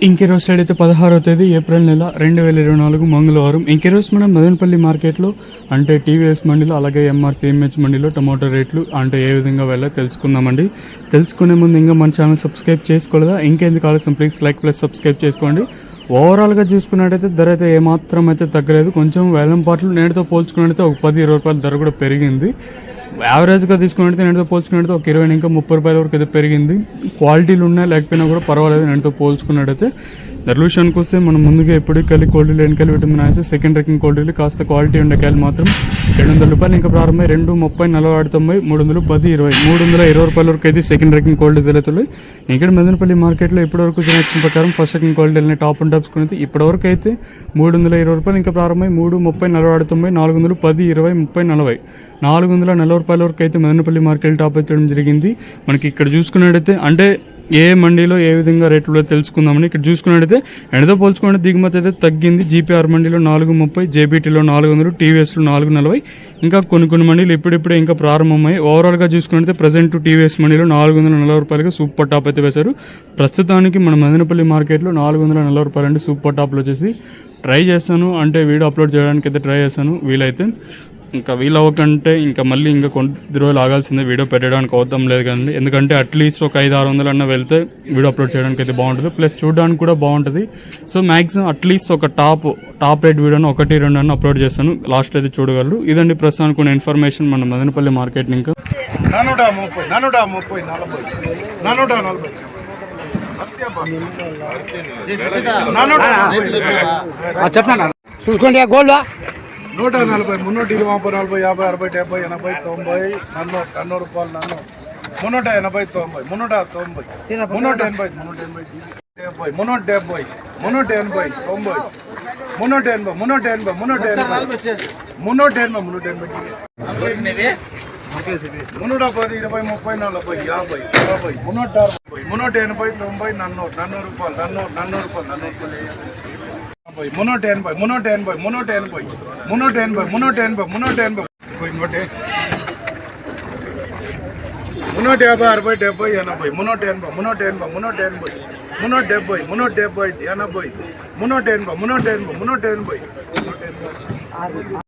ఇంకెరోజు side అయితే 16వ తేదీ April నెల 2024 మంగళవారం. ఇంకెరోజు మనం మదనపల్లి మార్కెట్లో అంటే టీవీఎస్ మండీలో అలాగే ఎంఆర్సీఎంహెచ్ మండీలో టమాటో రేట్లు అంటే ఏ విధంగా వెళ్ళాలో తెలుసుకుందామండి. తెలుసుకునే ముందు ఇంకా మన ఛానల్ సబ్స్క్రైబ్ చేసుకోలేదా? ఇంకెందుకు ఆలస్యం, ప్లీజ్ లైక్ ప్లస్ సబ్స్క్రైబ్ చేసుకోండి. ఓవరాల్గా చూసుకున్నట్టయితే ధర అయితే ఏమాత్రం అయితే తగ్గలేదు. కొంచెం వేలం పాటలు నేటితో పోల్చుకున్నట్టయితే ఒక 10-20 రూపాయల ధర కూడా పెరిగింది. యావరేజ్గా తీసుకున్నట్టు నేటితో పోల్చుకున్నట్టు ఒక 20 ఇంకా 30 రూపాయల వరకు అయితే పెరిగింది. క్వాలిటీలు ఉన్నాయి లేకపోయినా కూడా పర్వాలేదు. నేటితో పోల్చుకున్నట్టయితే ధర విషయానికి వస్తే మనం ముందుగా ఎప్పటికెళ్ళి కోల్డ్ వెనకాల విటమిన్ ఆసి సెకండ్ రేకింగ్ కోల్డ్ కాస్త క్వాలిటీ ఉండే కాయలు మాత్రం 700 రూపాయలు ఇంకా ప్రారంభమై 2, 30, 40, 90, 300, 10, 20, 320 రూపాయల వరకు అయితే సెకండ్ రేకింగ్ కోల్డ్ తెలుతున్నాయి. ఇక్కడ మదనపల్లి మార్కెట్లో ఇప్పటివరకు వచ్చిన ప్రకారం ఫస్ట్ రేకింగ్ కోల్డ్ వెళ్ళిన టాప్ అండ్ టాప్స్ కొనేది ఇప్పటివరకు అయితే 320 రూపాయలు ఇంకా ప్రారంభమై 3, 30, 40, 90, 400, 10, 20, 30, 40, 440 రూపాయల వరకు అయితే మదనపల్లి మార్కెట్ టాప్ ఎత్తడం జరిగింది. మనకి ఇక్కడ చూసుకున్నట్టయితే అంటే ఏ మండీలో ఏ విధంగా రేట్లు తెలుసుకుందామని ఇక్కడ చూసుకున్నట్టయితే ఎండతో పోల్చుకుంటే దిగుమతి అయితే తగ్గింది. జీపీఆర్ మండీలో 430, జేబీటీలో 400, టీవీఎస్లో 440, ఇంకా కొన్ని మండీలు ఇప్పుడిప్పుడే ఇంకా ప్రారంభమయ్యాయి. ఓవరాల్గా చూసుకుంటే ప్రజెంట్ టీవీఎస్ మండీలో 440 రూపాయలకి సూపర్ టాప్ అయితే వేశారు. ప్రస్తుతానికి మన మదనపల్లి మార్కెట్లో 440 రూపాయలు అంటే సూపర్ టాప్లో వచ్చేసి ట్రై చేస్తాను, అంటే వీడియో అప్లోడ్ చేయడానికి అయితే ట్రై చేస్తాను. వీలైతే ఇంకా వీలవ్వకంటే ఇంకా మళ్ళీ ఇంకా కొద్ది రోజులు ఆగాల్సిందే వీడియో పెట్టడానికి అవుతాం లేదు కదండి. ఎందుకంటే అట్లీస్ట్ ఒక 500-600 అన్న వెళ్తే వీడియో అప్లోడ్ చేయడానికి అయితే బాగుంటుంది, ప్లస్ చూడడానికి కూడా బాగుంటుంది. సో మ్యాక్సిమం అట్లీస్ట్ ఒక టాప్ రేట్ వీడియోని 1-2 అన్న అప్లోడ్ చేస్తాను, లాస్ట్ అయితే చూడగలరు. ఇదండి ప్రస్తుతానికి ఉన్న ఇన్ఫర్మేషన్ మన మదనపల్లి మార్కెట్. ఇంకా 440, చూసుకోండి గోల్డ్ 140, 320, 40, 50, 60, 70, 80, 90, 100 రూపాయలు 380, 90, 390, 380, 380, 380.